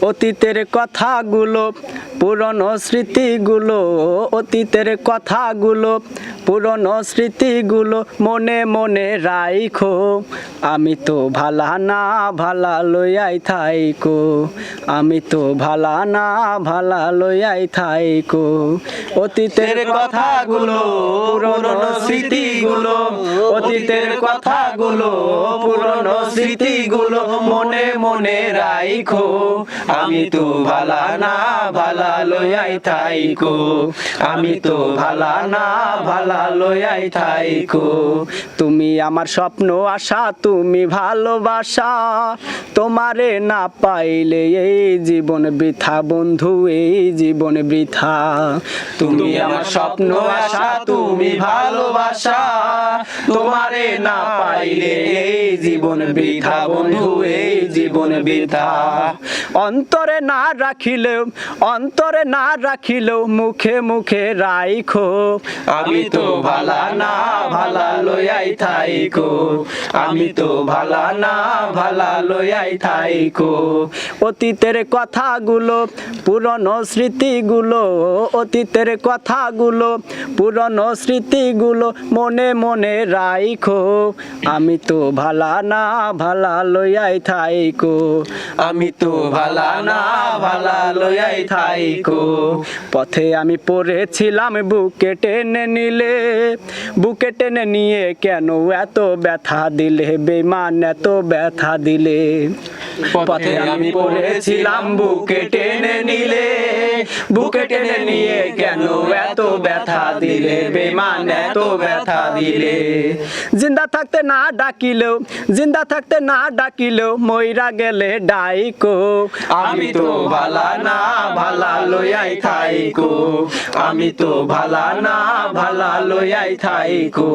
অতীতের কথাগুলো পুরনো স্মৃতিগুলো, অতীতের কথাগুলো পুরনো স্মৃতিগুলো মনে মনে রাইখো। আমি তো ভালা না ভালা লইয়াই থাইকো, আমি তো ভালা না ভালা লইয়াই থাইকো। অতীতের কথাগুলো পুরনো স্মৃতিগুলো, অতীতের কথাগুলো পুরনো স্মৃতিগুলো মনে মনে রাইখো। আমি তো ভালা না ভালা লইয়াই থাইকো, আমি তো ভালা না ভালা লইয়াই থাইকো। তুমি আমার স্বপ্ন আশা, তুমি ভালোবাসা, তোমারে না পাইলে এই জীবন বৃথা বন্ধু, এই জীবন বৃথা। তুমি আমার স্বপ্ন আশা, তুমি ভালোবাসা, তোমারে না পাইলে এই জীবন বৃথা বন্ধু, এই জীবন বৃথা। অন্তরে না রাখিলেও, অন্তরে না রাখিলেও মুখে মুখে রাইখো। আমি তো ভালা না ভালা লইয়াই থাইকো, আমি তো ভালা না ভালা লইয়াই থাইকো। অতীতের কথাগুলো পুরনো স্মৃতিগুলো, অতীতের কথাগুলো পুরনো স্মৃতিগুলো মনে মনে রাইখো। আমি তো ভালা না ভালা লইয়াই থাইকো, আমি তো ভালা না ভালা লইয়াই থাইকো। পথে আমি পড়েছিলাম বুকে টেনে নিলে, বুকে টেনে নিয়ে কেন এত ব্যথা দিলে বেমান, এত ব্যথা দিলে। পথে আমি পড়েছিলাম বুকে টেনে নিলে, বুকে টেনে নিয়ে কেন এত ব্যথা দিলে বেমান, এত ব্যথা দিলে। জিন্দা থাকতে না ডাকিলেও, জিন্দা থাকতে না ডাকিলেও মইরা গেলে ডাইকো। আমি তো ভালা না ভালা লইয়াই থাইকো, আমি তো ভালা না ভালা লইয়াই থাইকো।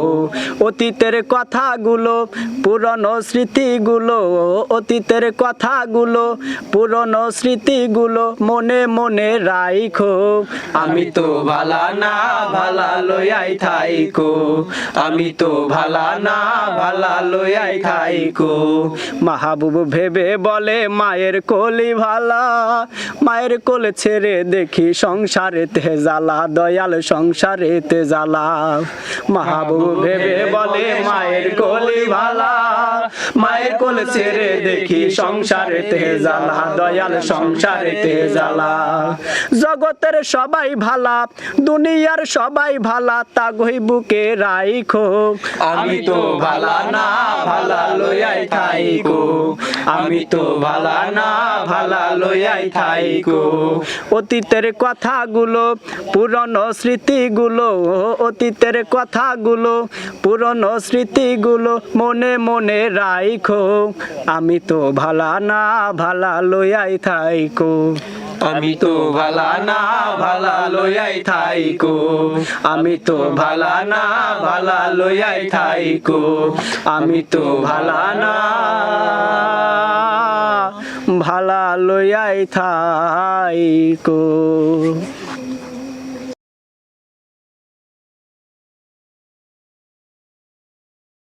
অতীতের কথাগুলো পুরনো স্মৃতিগুলো, অতীতের কথাগুলো পুরনো স্মৃতিগুলো মনে মনে রাইখো। আমি তো ভালা না ভালা লইয়াই থাইকো, আমি তো ভালা না ভালা লইয়াই থাইকো। মাহবুব ভেবে বলে মায়ের কোলি ভালা, মায়ের কোলে ছেড়ে দেখি সংসারেতে জ্বালা, দয়াল সংসারেতে জ্বালা। মাহবুব ভেবে বলে মায়ের কোলি ভালা, মায়ের কোলে ছেড়ে দেখি সংসারেতে জ্বালা, দয়াল সংসারেতে জ্বালা। জগতের সবাই ভালা, দুনিয়ার সবাই ভালা, তাগই বুকে রাইখো। আমি তো ভালা না ভালা লইয়াই থাইকো, আমি তো ভালা না ভালা লইয়াই থাইকো। অতীতের কথাগুলো পুরনো স্মৃতিগুলো, অতীতের কথাগুলো পুরনো স্মৃতিগুলো মনে মনে রাইখো। আমি তো ভালা না ভালা লইয়াই থাইকো, আমি তো ভালা না ভালা লইয়াই থাইকো, আমি তো ভালা না ভালা লইয়াই থাইকো, আমি তো ভালা না ভালা লইয়াই থাইকো।